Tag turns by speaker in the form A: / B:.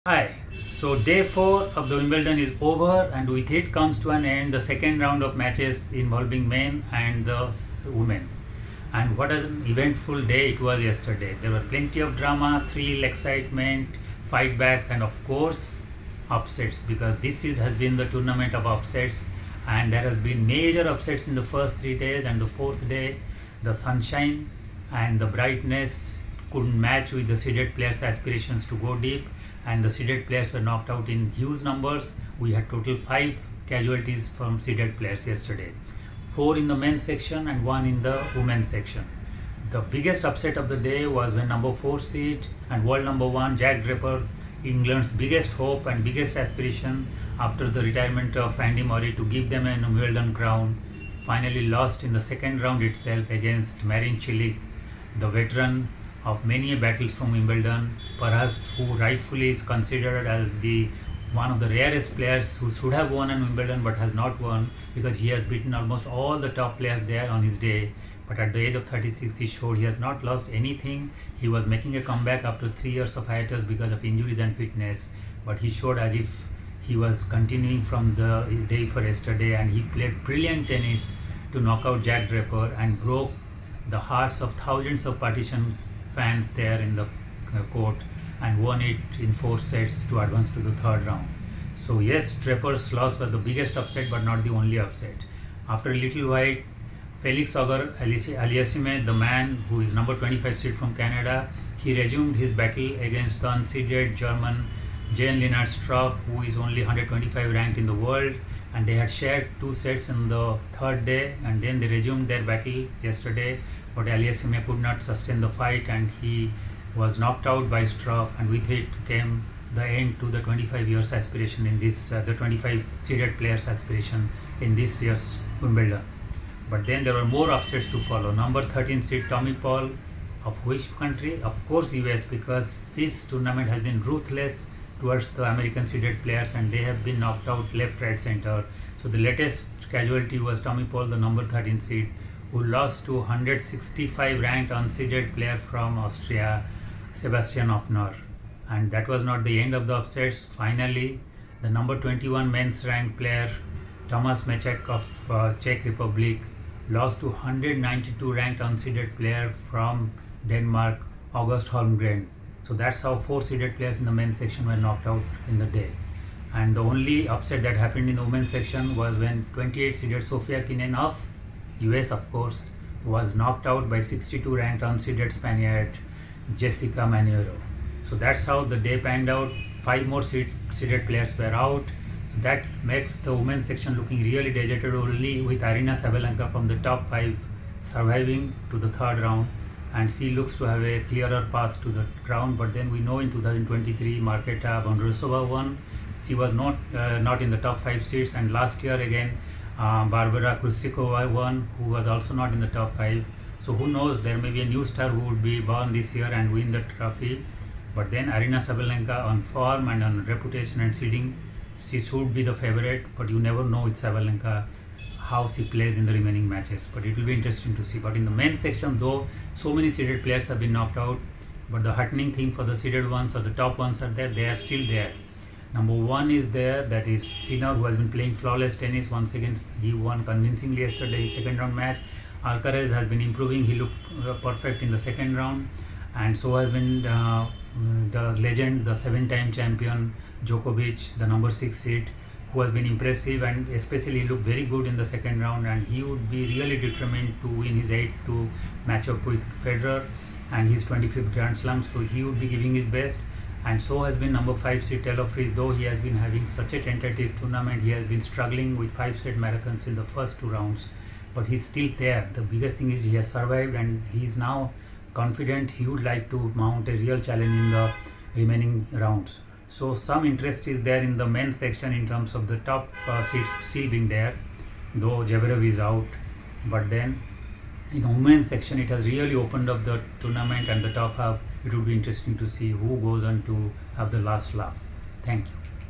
A: Hi, so day 4 of the Wimbledon is over, and with it comes to an end the second round of matches involving men and the women. And what an eventful day it was yesterday. There were plenty of drama, thrill, excitement, fight backs, and of course upsets, because has been the tournament of upsets, and there has been major upsets in the first 3 days, and the fourth day the sunshine and the brightness couldn't match with the seeded players' aspirations to go deep, and the seeded players were knocked out in huge numbers. We had total 5 casualties from seeded players yesterday, 4 in the men's section and 1 in the women's section. The biggest upset of the day was when number 4 seed and world number 1 Jack Draper, England's biggest hope and biggest aspiration after the retirement of Andy Murray to give them an Wimbledon crown, finally lost in the second round itself against Marin Cilic, the veteran of many battles from Wimbledon, perhaps who rightfully is considered as the one of the rarest players who should have won an Wimbledon but has not won, because he has beaten almost all the top players there on his day. But at the age of 36, he showed he has not lost anything. He was making a comeback after 3 years of hiatus because of injuries and fitness, but he showed as if he was continuing from the day for yesterday, and he played brilliant tennis to knock out Jack Draper and broke the hearts of thousands of partition fans there in the court, and won it in 4 sets to advance to the third round. So yes, Draper's loss was the biggest upset, but not the only upset. After a little while, Felix Auger Aliassime, the man who is number 25 seed from Canada, he resumed his battle against the unseeded German Jan-Lennard Struff, who is only 125 ranked in the world, and they had shared 2 sets in the third day, and then they resumed their battle yesterday, but Aliassime could not sustain the fight and he was knocked out by Struff, and with it came the end to the 25 years aspiration in this the 25 seeded players aspiration in this year's Wimbledon. But then there were more upsets to follow. Number 13 seed Tommy Paul, of which country? Of course US, because this tournament has been ruthless towards the American seeded players and they have been knocked out left, right, center. So the latest casualty was Tommy Paul, the number 13 seed, who lost to 165 ranked unseeded player from Austria, Sebastian Offner. And that was not the end of the upsets. Finally, the number 21 men's ranked player, Thomas Mechek of Czech Republic, lost to 192 ranked unseeded player from Denmark, August Holmgren. So that's how 4 seeded players in the men's section were knocked out in the day. And the only upset that happened in the women's section was when 28 seeded Sofia Kenin of US, of course, was knocked out by 62 ranked unseeded Spaniard Jessica Manuero. So that's how the day panned out. 5 more seeded players were out. So that makes the women's section looking really deserted, only with Aryna Sabalenka from the top 5 surviving to the third round, and she looks to have a clearer path to the crown. But then we know in 2023 Marketa Vondrousova won. She was not in the top 5 seeds, and last year again Barbara Krejcikova won, who was also not in the top 5. So who knows, there may be a new star who would be born this year and win the trophy. But then Aryna Sabalenka, on form and on reputation and seeding, she should be the favorite, but you never know with Sabalenka how she plays in the remaining matches. But it will be interesting to see. But in the men's section, though so many seeded players have been knocked out, but the heartening thing for the seeded ones, or the top ones, are there. They are still there. Number 1 is there, that is Sinner, who has been playing flawless tennis. Once again, he won convincingly yesterday his second round match. Alcaraz has been improving. He looked perfect in the second round, and so has been the legend, the 7-time champion Djokovic, the number 6 seed, who has been impressive, and especially looked very good in the second round, and he would be really determined to win his 8th to match up with Federer and his 25th Grand Slam, so he would be giving his best. And so has been number 5 seed Taylor Fritz. Though he has been having such a tentative tournament, he has been struggling with 5-set marathons in the first 2 rounds, but he's still there. The biggest thing is he has survived, and he is now confident he would like to mount a real challenge in the remaining rounds. So some interest is there in the men's section in terms of the top seeds still being there, though Zverev is out. But then in the women's section, it has really opened up the tournament and the top half. It will be interesting to see who goes on to have the last laugh. Thank you.